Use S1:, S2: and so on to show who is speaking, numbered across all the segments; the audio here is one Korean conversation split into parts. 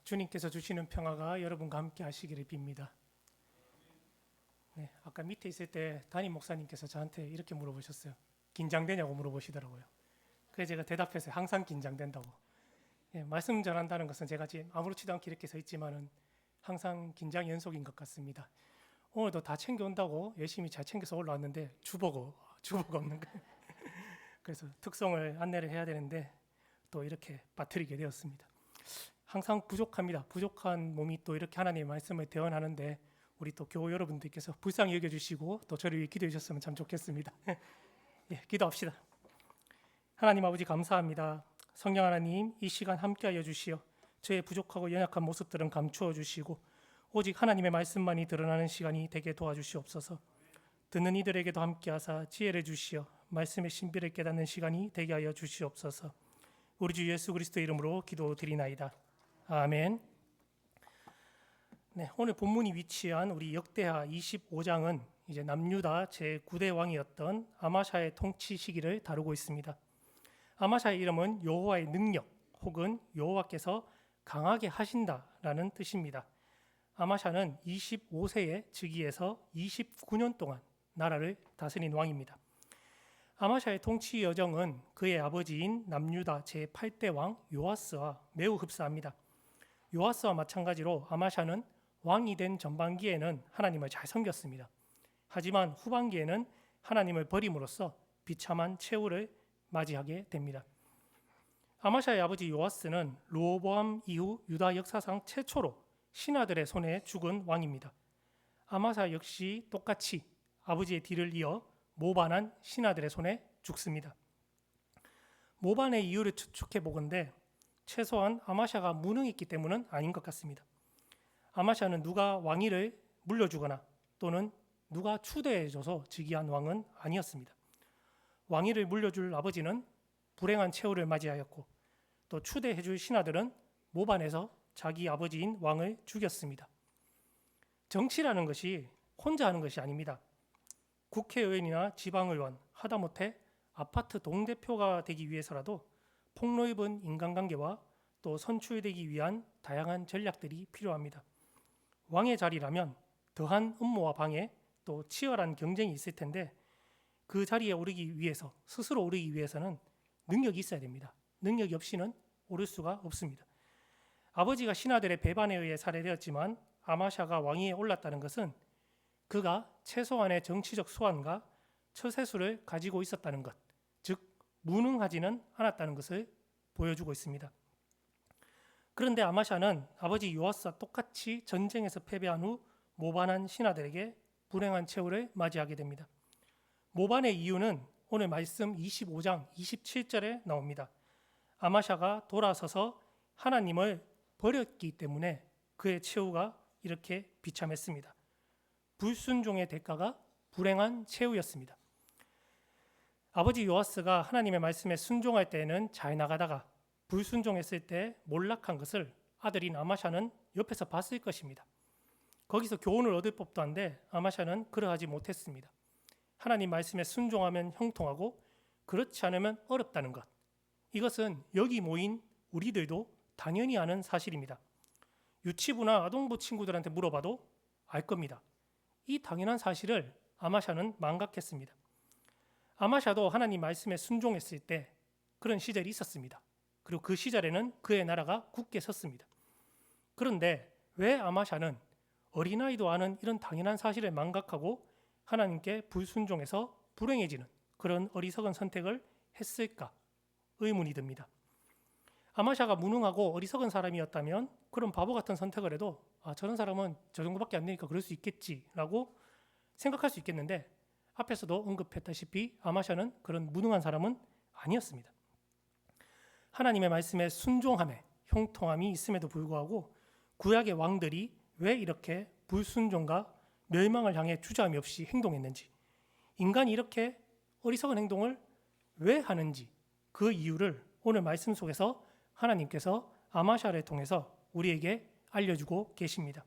S1: 주님께서 주시는 평화가 여러분과 함께 하시기를 빕니다. 아까 밑에 있을 때 담임 목사님께서 저한테 이렇게 물어보셨어요. 긴장되냐고 물어보시더라고요. 그래서 제가 대답했어요. 항상 긴장된다고. 말씀 전한다는 것은 제가 지금 아무렇지도 않게 이렇게 서 있지만은 항상 긴장 연속인 것 같습니다. 오늘도 다 챙겨온다고 열심히 잘 챙겨서 올라왔는데 주보가 없는 거예요. 그래서 특송을 안내를 해야 되는데 또 이렇게 빠뜨리게 되었습니다. 항상 부족합니다. 부족한 몸이 또 이렇게 하나님의 말씀을 대언하는데 우리 또 교우 여러분들께서 불쌍히 여겨주시고 또 저를 위해 기도해 주셨으면 참 좋겠습니다. 기도합시다. 하나님 아버지 감사합니다. 성령 하나님 이 시간 함께하여 주시어 저의 부족하고 연약한 모습들은 감추어 주시고 오직 하나님의 말씀만이 드러나는 시간이 되게 도와주시옵소서. 듣는 이들에게도 함께하사 지혜를 주시어 말씀의 신비를 깨닫는 시간이 되게 하여 주시옵소서. 우리 주 예수 그리스도의 이름으로 기도드리나이다. 아멘. 오늘 본문이 위치한 우리 역대하 25장은 이제 남유다 제9대 왕이었던 아마샤의 통치 시기를 다루고 있습니다. 아마샤의 이름은 여호와의 능력 혹은 여호와께서 강하게 하신다라는 뜻입니다. 아마샤는 25세의 즉위에서 29년 동안 나라를 다스린 왕입니다. 아마샤의 통치 여정은 그의 아버지인 남유다 제8대 왕 요아스와 매우 흡사합니다. 요아스와 마찬가지로 아마샤는 왕이 된 전반기에는 하나님을 잘 섬겼습니다. 하지만 후반기에는 하나님을 버림으로써 비참한 최후를 맞이하게 됩니다. 아마샤의 아버지 요아스는 르호보암 이후 유다 역사상 최초로 신하들의 손에 죽은 왕입니다. 아마샤 역시 똑같이 아버지의 뒤를 이어 모반한 신하들의 손에 죽습니다. 모반의 이유를 추측해 보건대 최소한 아마샤가 무능했기 때문은 아닌 것 같습니다. 아마샤는 누가 왕위를 물려주거나 또는 누가 추대해줘서 즉위한 왕은 아니었습니다. 왕위를 물려줄 아버지는 불행한 최후를 맞이하였고 또 추대해줄 신하들은 모반해서 자기 아버지인 왕을 죽였습니다. 정치라는 것이 혼자 하는 것이 아닙니다. 국회의원이나 지방의원, 하다못해 아파트 동대표가 되기 위해서라도 폭로 입은 인간관계와 또 선출되기 위한 다양한 전략들이 필요합니다. 왕의 자리라면 더한 음모와 방해 또 치열한 경쟁이 있을 텐데 그 자리에 오르기 위해서 스스로 오르기 위해서는 능력이 있어야 됩니다. 능력이 없이는 오를 수가 없습니다. 아버지가 신하들의 배반에 의해 살해되었지만 아마샤가 왕위에 올랐다는 것은 그가 최소한의 정치적 소환과 처세술을 가지고 있었다는 것, 즉 무능하지는 않았다는 것을 보여주고 있습니다. 그런데 아마샤는 아버지 요아스와 똑같이 전쟁에서 패배한 후 모반한 신하들에게 불행한 최후를 맞이하게 됩니다. 모반의 이유는 오늘 말씀 25장 27절에 나옵니다. 아마샤가 돌아서서 하나님을 버렸기 때문에 그의 최후가 이렇게 비참했습니다. 불순종의 대가가 불행한 최후였습니다. 아버지 요아스가 하나님의 말씀에 순종할 때에는 잘 나가다가 불순종했을 때 몰락한 것을 아들인 아마샤는 옆에서 봤을 것입니다. 거기서 교훈을 얻을 법도 한데 아마샤는 그러하지 못했습니다. 하나님 말씀에 순종하면 형통하고 그렇지 않으면 어렵다는 것. 이것은 여기 모인 우리들도 당연히 아는 사실입니다. 유치부나 아동부 친구들한테 물어봐도 알 겁니다. 이 당연한 사실을 아마샤는 망각했습니다. 아마샤도 하나님 말씀에 순종했을 때 그런 시절이 있었습니다. 그리고 그 시절에는 그의 나라가 굳게 섰습니다. 그런데 왜 아마샤는 어린아이도 아는 이런 당연한 사실을 망각하고 하나님께 불순종해서 불행해지는 그런 어리석은 선택을 했을까 의문이 듭니다. 아마샤가 무능하고 어리석은 사람이었다면 그런 바보 같은 선택을 해도 저런 사람은 저 정도밖에 안 되니까 그럴 수 있겠지라고 생각할 수 있겠는데 앞에서도 언급했다시피 아마샤는 그런 무능한 사람은 아니었습니다. 하나님의 말씀에 순종함에 형통함이 있음에도 불구하고 구약의 왕들이 왜 이렇게 불순종과 멸망을 향해 주저함이 없이 행동했는지, 인간이 이렇게 어리석은 행동을 왜 하는지 그 이유를 오늘 말씀 속에서 하나님께서 아마샤를 통해서 우리에게 알려주고 계십니다.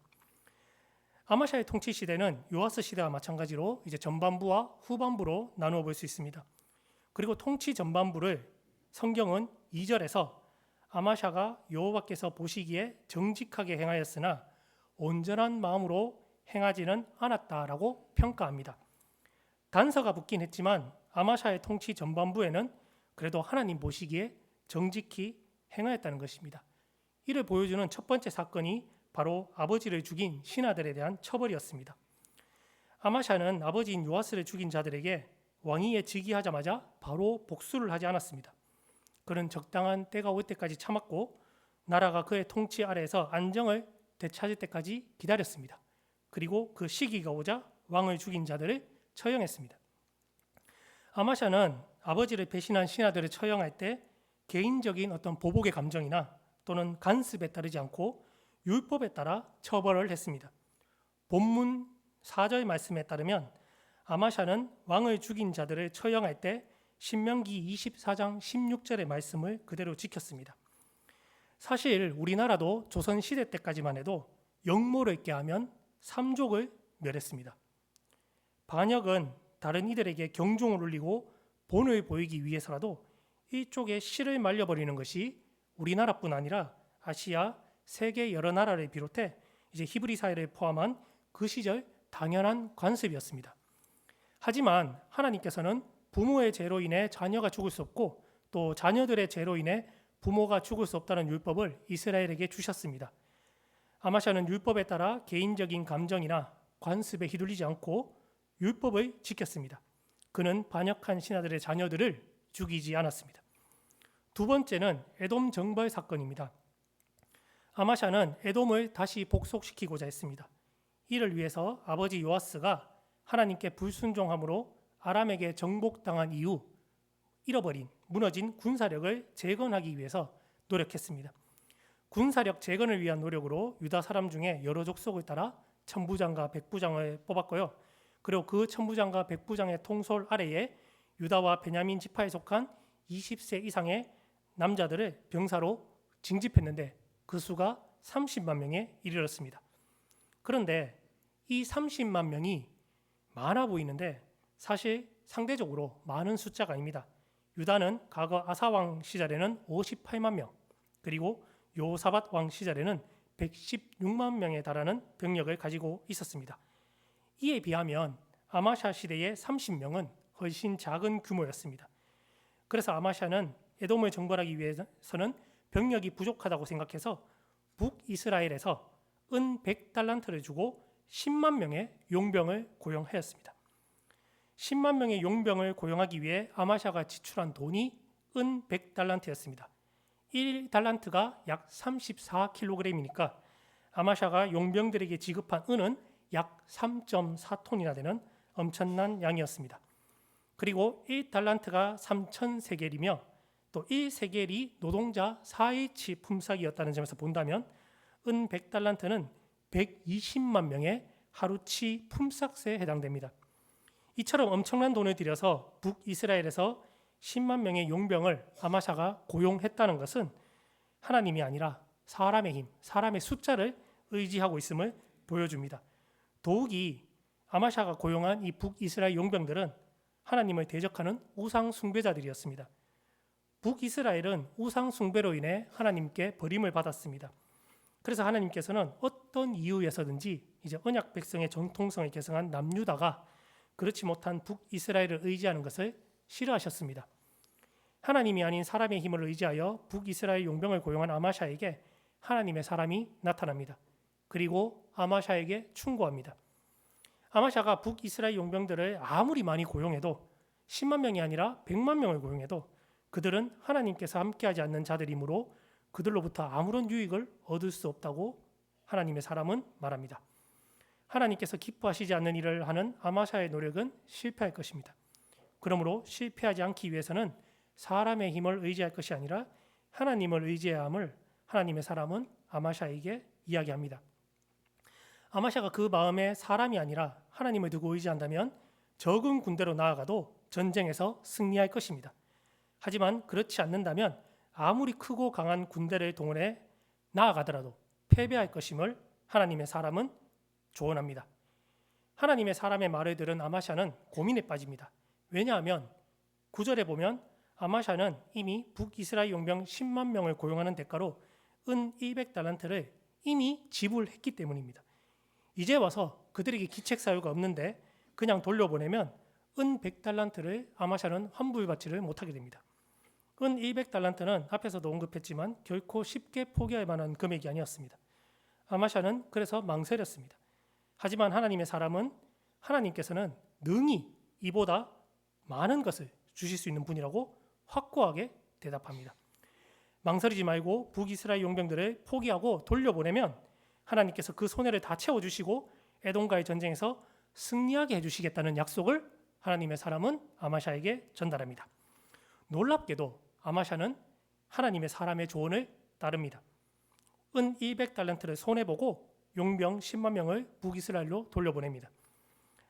S1: 아마샤의 통치 시대는 요아스 시대와 마찬가지로 이제 전반부와 후반부로 나누어 볼 수 있습니다. 그리고 통치 전반부를 성경은 2절에서 아마샤가 여호와께서 보시기에 정직하게 행하였으나 온전한 마음으로 행하지는 않았다라고 평가합니다. 단서가 붙긴 했지만 아마샤의 통치 전반부에는 그래도 하나님 보시기에 정직히 행하였다는 것입니다. 이를 보여주는 첫 번째 사건이 바로 아버지를 죽인 신하들에 대한 처벌이었습니다. 아마샤는 아버지인 요아스를 죽인 자들에게 왕위에 즉위하자마자 바로 복수를 하지 않았습니다. 그는 적당한 때가 올 때까지 참았고 나라가 그의 통치 아래에서 안정을 되찾을 때까지 기다렸습니다. 그리고 그 시기가 오자 왕을 죽인 자들을 처형했습니다. 아마샤는 아버지를 배신한 신하들을 처형할 때 개인적인 어떤 보복의 감정이나 또는 간습에 따르지 않고 율법에 따라 처벌을 했습니다. 본문 4절 말씀에 따르면 아마샤는 왕을 죽인 자들을 처형할 때 신명기 24장 16절의 말씀을 그대로 지켰습니다. 사실 우리나라도 조선시대 때까지만 해도 역모를 꾀하면 삼족을 멸했습니다. 반역은 다른 이들에게 경종을 울리고 본을 보이기 위해서라도 이쪽에 실을 말려버리는 것이 우리나라뿐 아니라 아시아 세계 여러 나라를 비롯해 이제 히브리 사회를 포함한 그 시절 당연한 관습이었습니다. 하지만 하나님께서는 부모의 죄로 인해 자녀가 죽을 수 없고 또 자녀들의 죄로 인해 부모가 죽을 수 없다는 율법을 이스라엘에게 주셨습니다. 아마샤는 율법에 따라 개인적인 감정이나 관습에 휘둘리지 않고 율법을 지켰습니다. 그는 반역한 신하들의 자녀들을 죽이지 않았습니다. 두 번째는 에돔 정벌 사건입니다. 아마샤는 에돔을 다시 복속시키고자 했습니다. 이를 위해서 아버지 요아스가 하나님께 불순종함으로 아람에게 정복당한 이후 잃어버린 무너진 군사력을 재건하기 위해서 노력했습니다. 군사력 재건을 위한 노력으로 유다 사람 중에 여러 족속을 따라 천부장과 백부장을 뽑았고요. 그리고 그 천부장과 백부장의 통솔 아래에 유다와 베냐민 지파에 속한 20세 이상의 남자들을 병사로 징집했는데 그 수가 30만 명에 이르렀습니다. 그런데 이 30만 명이 많아 보이는데 사실 상대적으로 많은 숫자가 아닙니다. 유다는 과거 아사왕 시절에는 58만 명, 그리고 요사밧 왕 시절에는 116만 명에 달하는 병력을 가지고 있었습니다. 이에 비하면 아마샤 시대의 30명은 훨씬 작은 규모였습니다. 그래서 아마샤는 에돔을 정벌하기 위해서는 병력이 부족하다고 생각해서 북이스라엘에서 은 100달란트를 주고 10만 명의 용병을 고용하였습니다. 10만 명의 용병을 고용하기 위해 아마샤가 지출한 돈이 은 100달란트였습니다. 1달란트가 약 34kg이니까 아마샤가 용병들에게 지급한 은은 약 3.4톤이나 되는 엄청난 양이었습니다. 그리고 1달란트가 3,000세겔이며 또 1세겔이 노동자 4일치 품삯이었다는 점에서 본다면 은 100달란트는 120만 명의 하루치 품삯에 해당됩니다. 이처럼 엄청난 돈을 들여서 북이스라엘에서 10만 명의 용병을 아마샤가 고용했다는 것은 하나님이 아니라 사람의 힘, 사람의 숫자를 의지하고 있음을 보여줍니다. 더욱이 아마샤가 고용한 이 북이스라엘 용병들은 하나님을 대적하는 우상 숭배자들이었습니다. 북이스라엘은 우상 숭배로 인해 하나님께 버림을 받았습니다. 그래서 하나님께서는 어떤 이유에서든지 이제 언약 백성의 정통성을 계승한 남유다가 그렇지 못한 북이스라엘을 의지하는 것을 싫어하셨습니다. 하나님이 아닌 사람의 힘을 의지하여 북이스라엘 용병을 고용한 아마샤에게 하나님의 사람이 나타납니다. 그리고 아마샤에게 충고합니다. 아마샤가 북이스라엘 용병들을 아무리 많이 고용해도 10만 명이 아니라 100만 명을 고용해도 그들은 하나님께서 함께하지 않는 자들이므로 그들로부터 아무런 유익을 얻을 수 없다고 하나님의 사람은 말합니다. 하나님께서 기뻐하시지 않는 일을 하는 아마샤의 노력은 실패할 것입니다. 그러므로 실패하지 않기 위해서는 사람의 힘을 의지할 것이 아니라 하나님을 의지해야 함을 하나님의 사람은 아마샤에게 이야기합니다. 아마샤가 그 마음에 사람이 아니라 하나님을 두고 의지한다면 적은 군대로 나아가도 전쟁에서 승리할 것입니다. 하지만 그렇지 않는다면 아무리 크고 강한 군대를 동원해 나아가더라도 패배할 것임을 하나님의 사람은 조언합니다. 하나님의 사람의 말을 들은 아마샤는 고민에 빠집니다. 왜냐하면 9절에 보면 아마샤는 이미 북이스라엘 용병 10만 명을 고용하는 대가로 은 200달란트를 이미 지불했기 때문입니다. 이제 와서 그들에게 기책 사유가 없는데 그냥 돌려보내면 은 100달란트를 아마샤는 환불받지를 못하게 됩니다. 은 200달란트는 앞에서도 언급했지만 결코 쉽게 포기할 만한 금액이 아니었습니다. 아마샤는 그래서 망설였습니다. 하지만 하나님의 사람은 하나님께서는 능히 이보다 많은 것을 주실 수 있는 분이라고 확고하게 대답합니다. 망설이지 말고 북이스라엘 용병들을 포기하고 돌려보내면 하나님께서 그 손해를 다 채워주시고 에돔과의 전쟁에서 승리하게 해주시겠다는 약속을 하나님의 사람은 아마샤에게 전달합니다. 놀랍게도 아마샤는 하나님의 사람의 조언을 따릅니다. 은 200달란트를 손해보고 용병 10만 명을 북이스라엘로 돌려보냅니다.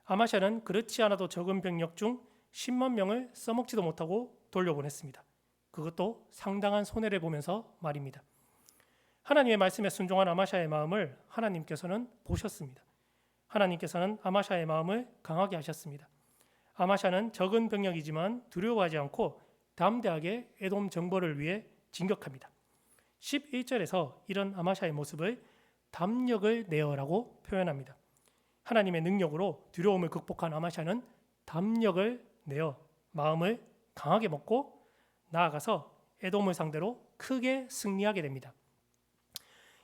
S1: 아마샤는 그렇지 않아도 적은 병력 중 10만 명을 써먹지도 못하고 돌려보냈습니다. 그것도 상당한 손해를 보면서 말입니다. 하나님의 말씀에 순종한 아마샤의 마음을 하나님께서는 보셨습니다. 하나님께서는 아마샤의 마음을 강하게 하셨습니다. 아마샤는 적은 병력이지만 두려워하지 않고 담대하게 에돔 정벌을 위해 진격합니다. 11절에서 이런 아마샤의 모습을 담력을 내어라고 표현합니다. 하나님의 능력으로 두려움을 극복한 아마샤는 담력을 내어 마음을 강하게 먹고 나아가서 에돔을 상대로 크게 승리하게 됩니다.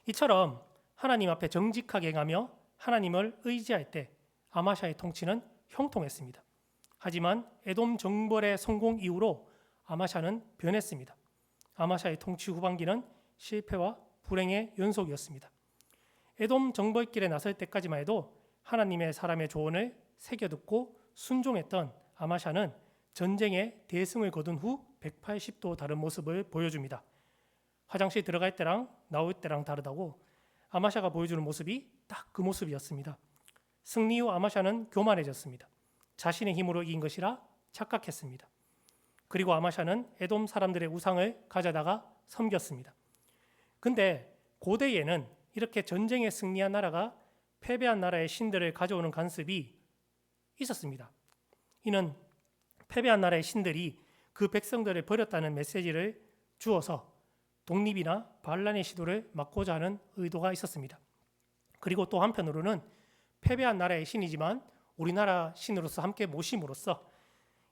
S1: 이처럼 하나님 앞에 정직하게 행하며 하나님을 의지할 때 아마샤의 통치는 형통했습니다. 하지만 에돔 정벌의 성공 이후로 아마샤는 변했습니다. 아마샤의 통치 후반기는 실패와 불행의 연속이었습니다. 에돔 정벌길에 나설 때까지만 해도 하나님의 사람의 조언을 새겨듣고 순종했던 아마샤는 전쟁에 대승을 거둔 후 180도 다른 모습을 보여줍니다. 화장실 들어갈 때랑 나올 때랑 다르다고 아마샤가 보여주는 모습이 딱 그 모습이었습니다. 승리 후 아마샤는 교만해졌습니다. 자신의 힘으로 이긴 것이라 착각했습니다. 그리고 아마샤는 에돔 사람들의 우상을 가져다가 섬겼습니다. 근데 고대에는 이렇게 전쟁에 승리한 나라가 패배한 나라의 신들을 가져오는 관습이 있었습니다. 이는 패배한 나라의 신들이 그 백성들을 버렸다는 메시지를 주어서 독립이나 반란의 시도를 막고자 하는 의도가 있었습니다. 그리고 또 한편으로는 패배한 나라의 신이지만 우리나라 신으로서 함께 모심으로써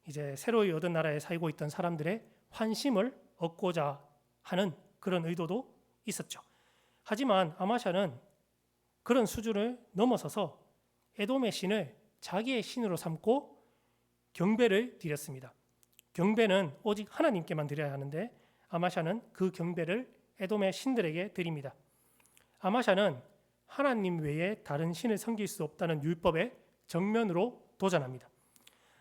S1: 이제 새로이 얻은 나라에 살고 있던 사람들의 환심을 얻고자 하는 그런 의도도 있었죠. 하지만 아마샤는 그런 수준을 넘어서서 에돔의 신을 자기의 신으로 삼고 경배를 드렸습니다. 경배는 오직 하나님께만 드려야 하는데 아마샤는 그 경배를 에돔의 신들에게 드립니다. 아마샤는 하나님 외에 다른 신을 섬길 수 없다는 율법에 정면으로 도전합니다.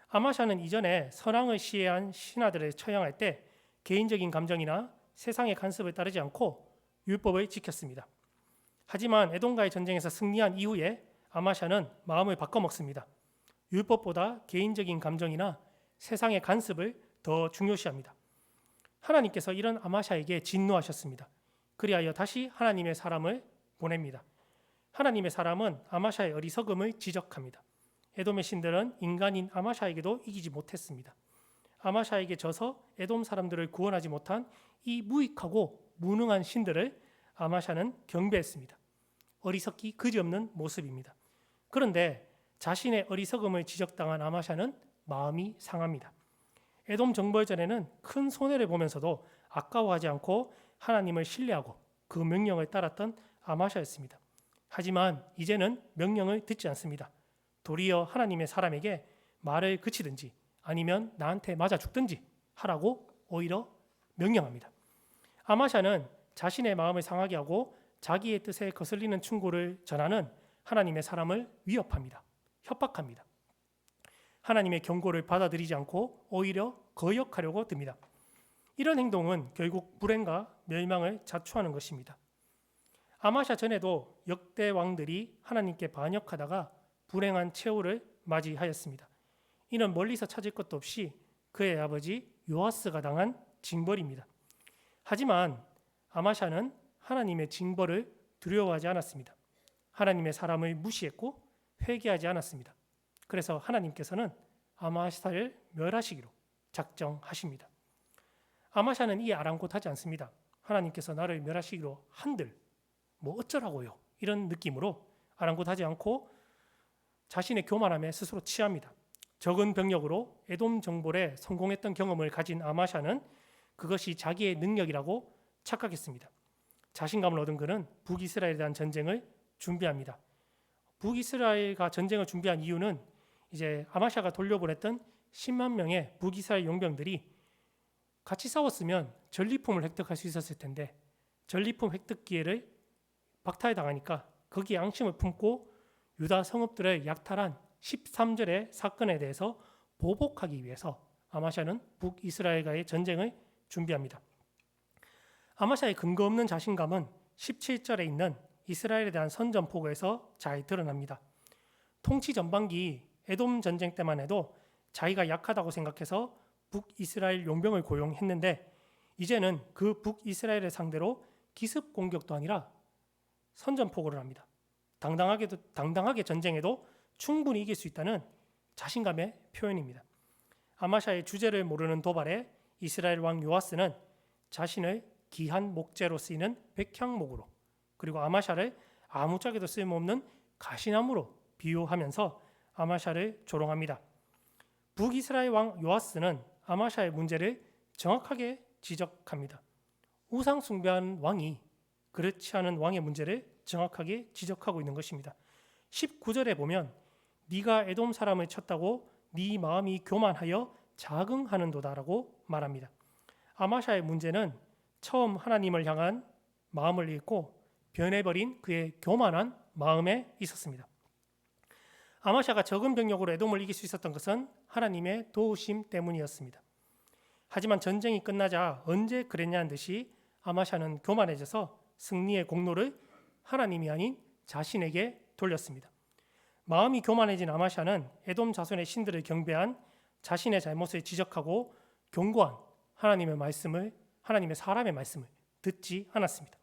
S1: 아마샤는 이전에 선왕을 시해한 신하들을 처형할 때 개인적인 감정이나 세상의 간섭을 따르지 않고 율법을 지켰습니다. 하지만 에돔과의 전쟁에서 승리한 이후에 아마샤는 마음을 바꿔먹습니다. 율법보다 개인적인 감정이나 세상의 간섭을 더 중요시합니다. 하나님께서 이런 아마샤에게 진노하셨습니다. 그리하여 다시 하나님의 사람을 보냅니다. 하나님의 사람은 아마샤의 어리석음을 지적합니다. 에돔의 신들은 인간인 아마샤에게도 이기지 못했습니다. 아마샤에게 져서 에돔 사람들을 구원하지 못한 이 무익하고 무능한 신들을 아마샤는 경배했습니다. 어리석기 그지없는 모습입니다. 그런데 자신의 어리석음을 지적당한 아마샤는 마음이 상합니다. 에돔 정벌 전에는 큰 손해를 보면서도 아까워하지 않고 하나님을 신뢰하고 그 명령을 따랐던 아마샤였습니다. 하지만 이제는 명령을 듣지 않습니다. 도리어 하나님의 사람에게 말을 그치든지 아니면 나한테 맞아 죽든지 하라고 오히려 명령합니다. 아마샤는 자신의 마음을 상하게 하고 자기의 뜻에 거슬리는 충고를 전하는 하나님의 사람을 위협합니다. 협박합니다. 하나님의 경고를 받아들이지 않고 오히려 거역하려고 듭니다. 이런 행동은 결국 불행과 멸망을 자초하는 것입니다. 아마샤 전에도 역대 왕들이 하나님께 반역하다가 불행한 최후를 맞이하였습니다. 이는 멀리서 찾을 것도 없이 그의 아버지 요아스가 당한 징벌입니다. 하지만 아마샤는 하나님의 징벌을 두려워하지 않았습니다. 하나님의 사람을 무시했고 회개하지 않았습니다. 그래서 하나님께서는 아마샤를 멸하시기로 작정하십니다. 아마샤는 이 아랑곳하지 않습니다. 하나님께서 나를 멸하시기로 한들 뭐 어쩌라고요, 이런 느낌으로 아랑곳하지 않고 자신의 교만함에 스스로 취합니다. 적은 병력으로 에돔 정벌에 성공했던 경험을 가진 아마샤는 그것이 자기의 능력이라고 착각했습니다. 자신감을 얻은 그는 북이스라엘에 대한 전쟁을 준비합니다. 북이스라엘과 전쟁을 준비한 이유는 이제 아마샤가 돌려보냈던 10만 명의 북이스라엘 용병들이 같이 싸웠으면 전리품을 획득할 수 있었을 텐데 전리품 획득 기회를 박탈당하니까 거기에 앙심을 품고 유다 성읍들을 약탈한 13절의 사건에 대해서 보복하기 위해서 아마샤는 북이스라엘과의 전쟁을 준비합니다. 아마샤의 근거 없는 자신감은 17절에 있는 이스라엘에 대한 선전포고에서 잘 드러납니다. 통치 전반기 에돔 전쟁 때만 해도 자기가 약하다고 생각해서 북이스라엘 용병을 고용했는데 이제는 그 북이스라엘을 상대로 기습 공격도 아니라 선전포고를 합니다. 당당하게 전쟁에도 충분히 이길 수 있다는 자신감의 표현입니다. 아마샤의 주제를 모르는 도발에 이스라엘 왕 요아스는 자신을 기한 목재로 쓰이는 백향목으로 그리고 아마샤를 아무짝에도 쓸모없는 가시나무로 비유하면서 아마샤를 조롱합니다. 북이스라엘 왕 요아스는 아마샤의 문제를 정확하게 지적합니다. 우상 숭배하는 왕이 그렇지 않은 왕의 문제를 정확하게 지적하고 있는 것입니다. 19절에 보면 네가 에돔 사람을 쳤다고 네 마음이 교만하여 자긍하는도다라고 말합니다. 아마샤의 문제는 처음 하나님을 향한 마음을 잃고 변해버린 그의 교만한 마음에 있었습니다. 아마샤가 적은 병력으로 에돔을 이길 수 있었던 것은 하나님의 도우심 때문이었습니다. 하지만 전쟁이 끝나자 언제 그랬냐는 듯이 아마샤는 교만해져서 승리의 공로를 하나님이 아닌 자신에게 돌렸습니다. 마음이 교만해진 아마샤는 에돔 자손의 신들을 경배한 자신의 잘못을 지적하고 경고한 하나님의 사람의 말씀을 듣지 않았습니다.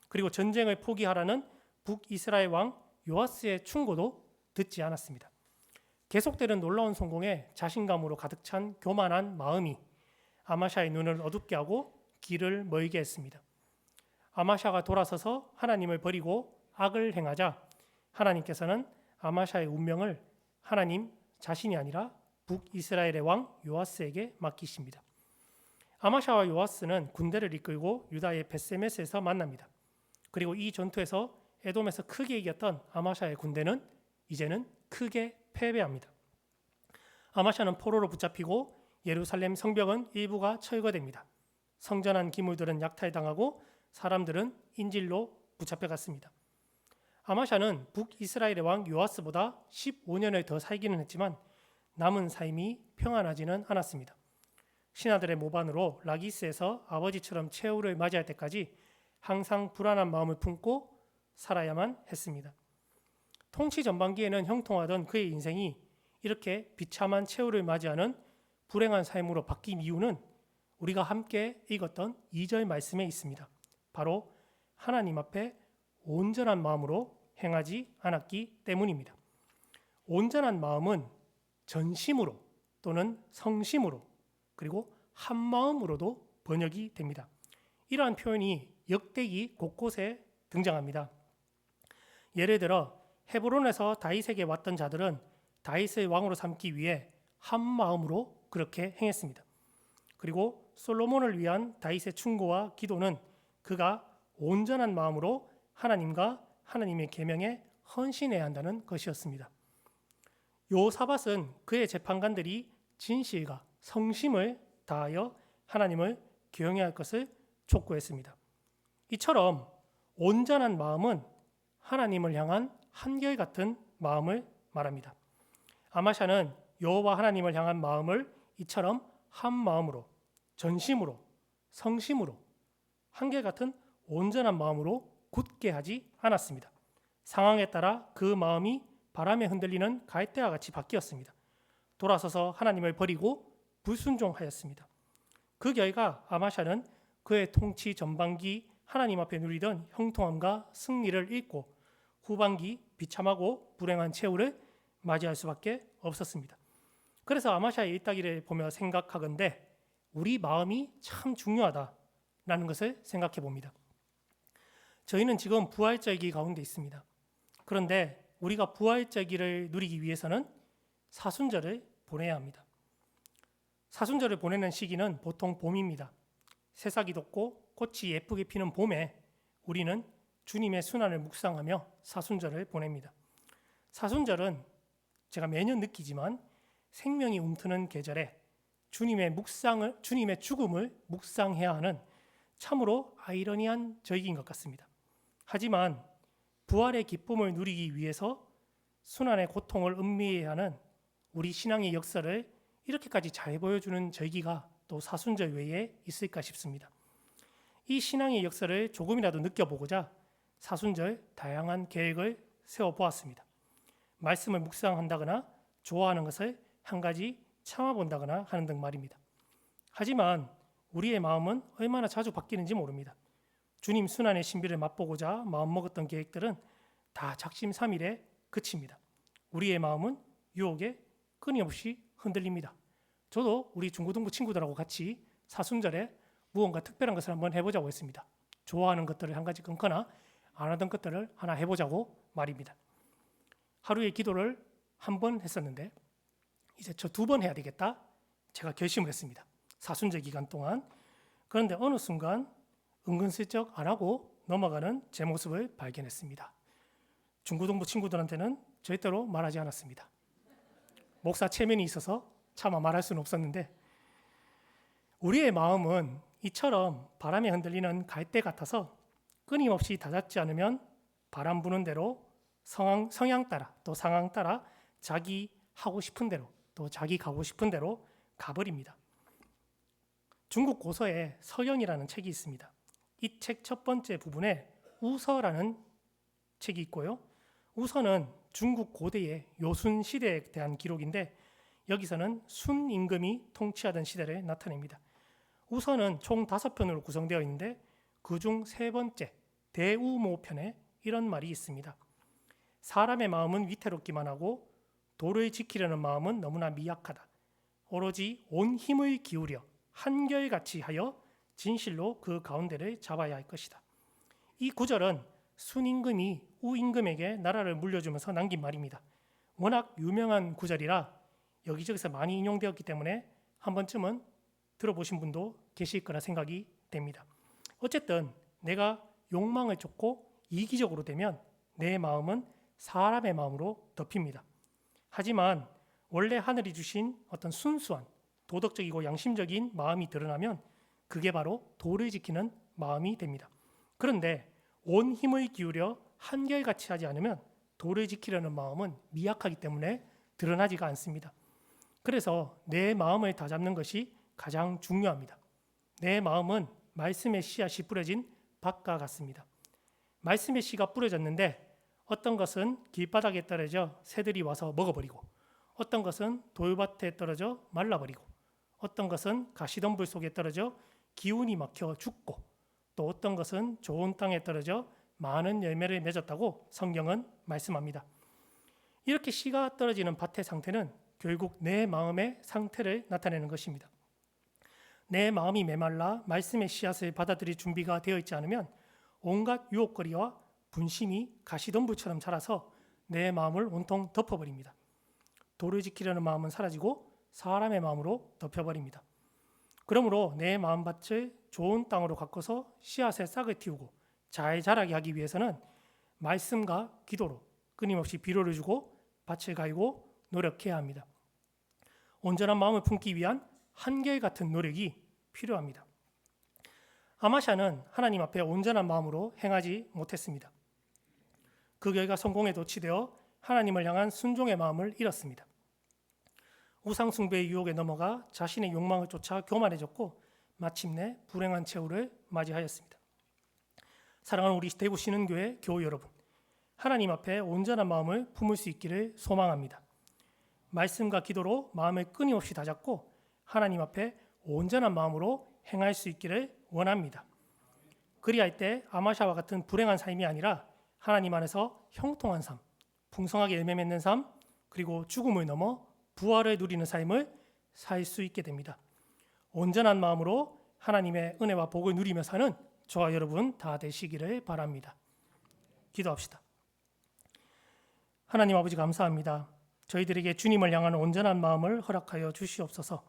S1: 그리고 전쟁을 포기하라는 북이스라엘 왕 요아스의 충고도 듣지 않았습니다. 계속되는 놀라운 성공에 자신감으로 가득 찬 교만한 마음이 아마샤의 눈을 어둡게 하고 길을 멀게 했습니다. 아마샤가 돌아서서 하나님을 버리고 악을 행하자 하나님께서는 아마샤의 운명을 하나님 자신이 아니라 북이스라엘의 왕 요아스에게 맡기십니다. 아마샤와 요아스는 군대를 이끌고 유다의 벳세메스에서 만납니다. 그리고 이 전투에서 에돔에서 크게 이겼던 아마샤의 군대는 이제는 크게 패배합니다. 아마샤는 포로로 붙잡히고 예루살렘 성벽은 일부가 철거됩니다. 성전 안 기물들은 약탈당하고 사람들은 인질로 붙잡혀갔습니다. 아마샤는 북이스라엘의 왕 요아스보다 15년을 더 살기는 했지만 남은 삶이 평안하지는 않았습니다. 신하들의 모반으로 라기스에서 아버지처럼 최후를 맞이할 때까지 항상 불안한 마음을 품고 살아야만 했습니다. 통치 전반기에는 형통하던 그의 인생이 이렇게 비참한 최후를 맞이하는 불행한 삶으로 바뀐 이유는 우리가 함께 읽었던 2절 말씀에 있습니다. 바로 하나님 앞에 온전한 마음으로 행하지 않았기 때문입니다. 온전한 마음은 전심으로 또는 성심으로 그리고 한마음으로도 번역이 됩니다. 이러한 표현이 역대기 곳곳에 등장합니다. 예를 들어 헤브론에서 다윗에게 왔던 자들은 다윗을 왕으로 삼기 위해 한마음으로 그렇게 행했습니다. 그리고 솔로몬을 위한 다윗의 충고와 기도는 그가 온전한 마음으로 하나님과 하나님의 계명에 헌신해야 한다는 것이었습니다. 요사밧은 그의 재판관들이 진실과 성심을 다하여 하나님을 경외해야 할 것을 촉구했습니다. 이처럼 온전한 마음은 하나님을 향한 한결같은 마음을 말합니다. 아마샤는 여호와 하나님을 향한 마음을 이처럼 한 마음으로, 전심으로, 성심으로, 한결같은 온전한 마음으로 굳게 하지 않았습니다. 상황에 따라 그 마음이 바람에 흔들리는 갈대와 같이 바뀌었습니다. 돌아서서 하나님을 버리고 불순종하였습니다. 그 결과 아마샤는 그의 통치 전반기 하나님 앞에 누리던 형통함과 승리를 잃고 후반기 비참하고 불행한 최후를 맞이할 수밖에 없었습니다. 그래서 아마샤의 일다기를 보며 생각하건대 우리 마음이 참 중요하다라는 것을 생각해 봅니다. 저희는 지금 부활절기 가운데 있습니다. 그런데 우리가 부활절기를 누리기 위해서는 사순절을 보내야 합니다. 사순절을 보내는 시기는 보통 봄입니다. 새싹이 돋고 꽃이 예쁘게 피는 봄에 우리는 주님의 순환을 묵상하며 사순절을 보냅니다. 사순절은 제가 매년 느끼지만 생명이 움트는 계절에 주님의 죽음을 묵상해야 하는 참으로 아이러니한 절기인 것 같습니다. 하지만 부활의 기쁨을 누리기 위해서 순환의 고통을 음미해야 하는 우리 신앙의 역사를 이렇게까지 잘 보여주는 절기가 또 사순절 외에 있을까 싶습니다. 이 신앙의 역사를 조금이라도 느껴보고자 사순절 다양한 계획을 세워보았습니다. 말씀을 묵상한다거나 좋아하는 것을 한 가지 참아본다거나 하는 등 말입니다. 하지만 우리의 마음은 얼마나 자주 바뀌는지 모릅니다. 주님 순환의 신비를 맛보고자 마음먹었던 계획들은 다 작심삼일에 그칩니다. 우리의 마음은 유혹에 끊임없이 흔들립니다. 저도 우리 중고등부 친구들하고 같이 사순절에 무언가 특별한 것을 한번 해보자고 했습니다. 좋아하는 것들을 한 가지 끊거나 안 하던 것들을 하나 해보자고 말입니다. 하루에 기도를 한 번 했었는데 이제 저 2번 해야 되겠다 제가 결심을 했습니다. 사순절 기간 동안. 그런데 어느 순간 은근슬쩍 안 하고 넘어가는 제 모습을 발견했습니다. 중고등부 친구들한테는 절대로 말하지 않았습니다. 목사 체면이 있어서 차마 말할 수는 없었는데 우리의 마음은 이처럼 바람에 흔들리는 갈대 같아서 끊임없이 다잡지 않으면 바람 부는 대로 성향 따라 또 상황 따라 자기 하고 싶은 대로 또 자기 가고 싶은 대로 가버립니다. 중국 고서에 서연이라는 책이 있습니다. 이 책 첫 번째 부분에 우서라는 책이 있고요. 우서는 중국 고대의 요순 시대에 대한 기록인데 여기서는 순 임금이 통치하던 시대를 나타냅니다. 우서는 총 5편으로 구성되어 있는데 그중 3번째 대우모편에 이런 말이 있습니다. 사람의 마음은 위태롭기만 하고 도를 지키려는 마음은 너무나 미약하다. 오로지 온 힘을 기울여 한결같이 하여 진실로 그 가운데를 잡아야 할 것이다. 이 구절은 순임금이 우임금에게 나라를 물려주면서 남긴 말입니다. 워낙 유명한 구절이라 여기저기서 많이 인용되었기 때문에 한 번쯤은 들어보신 분도 계실 거라 생각이 됩니다. 어쨌든 내가 욕망을 쫓고 이기적으로 되면 내 마음은 사람의 마음으로 덮입니다. 하지만 원래 하늘이 주신 어떤 순수한 도덕적이고 양심적인 마음이 드러나면 그게 바로 도를 지키는 마음이 됩니다. 그런데 온 힘을 기울여 한결같이 하지 않으면 도를 지키려는 마음은 미약하기 때문에 드러나지가 않습니다. 그래서 내 마음을 다잡는 것이 가장 중요합니다. 내 마음은 말씀의 씨앗이 뿌려진 밭과 같습니다. 말씀의 씨가 뿌려졌는데 어떤 것은 길바닥에 떨어져 새들이 와서 먹어버리고 어떤 것은 돌밭에 떨어져 말라버리고 어떤 것은 가시덤불 속에 떨어져 기운이 막혀 죽고 또 어떤 것은 좋은 땅에 떨어져 많은 열매를 맺었다고 성경은 말씀합니다. 이렇게 씨가 떨어지는 밭의 상태는 결국 내 마음의 상태를 나타내는 것입니다. 내 마음이 메말라 말씀의 씨앗을 받아들일 준비가 되어 있지 않으면 온갖 유혹거리와 분심이 가시덤불처럼 자라서 내 마음을 온통 덮어버립니다. 도를 지키려는 마음은 사라지고 사람의 마음으로 덮여버립니다. 그러므로 내 마음밭을 좋은 땅으로 가꿔서 씨앗의 싹을 틔우고 잘 자라게 하기 위해서는 말씀과 기도로 끊임없이 비료를 주고 밭을 가이고 노력해야 합니다. 온전한 마음을 품기 위한 한결같은 노력이 필요합니다. 아마샤는 하나님 앞에 온전한 마음으로 행하지 못했습니다. 그 결과 성공에 도취되어 하나님을 향한 순종의 마음을 잃었습니다. 우상 숭배의 유혹에 넘어가 자신의 욕망을 쫓아 교만해졌고 마침내 불행한 최후를 맞이하였습니다. 사랑하는 우리 대구 신흥교회 교우 여러분, 하나님 앞에 온전한 마음을 품을 수 있기를 소망합니다. 말씀과 기도로 마음을 끊임없이 다잡고 하나님 앞에 온전한 마음으로 행할 수 있기를 원합니다. 그리할 때 아마샤와 같은 불행한 삶이 아니라 하나님 안에서 형통한 삶, 풍성하게 열매 맺는 삶, 그리고 죽음을 넘어 부활을 누리는 삶을 살 수 있게 됩니다. 온전한 마음으로 하나님의 은혜와 복을 누리며 사는 저와 여러분 다 되시기를 바랍니다. 기도합시다. 하나님 아버지 감사합니다. 저희들에게 주님을 향한 온전한 마음을 허락하여 주시옵소서.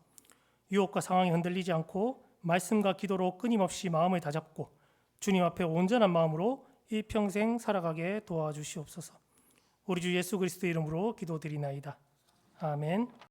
S1: 유혹과 상황에 흔들리지 않고 말씀과 기도로 끊임없이 마음을 다잡고 주님 앞에 온전한 마음으로 일평생 살아가게 도와주시옵소서. 우리 주 예수 그리스도의 이름으로 기도드리나이다. 아멘.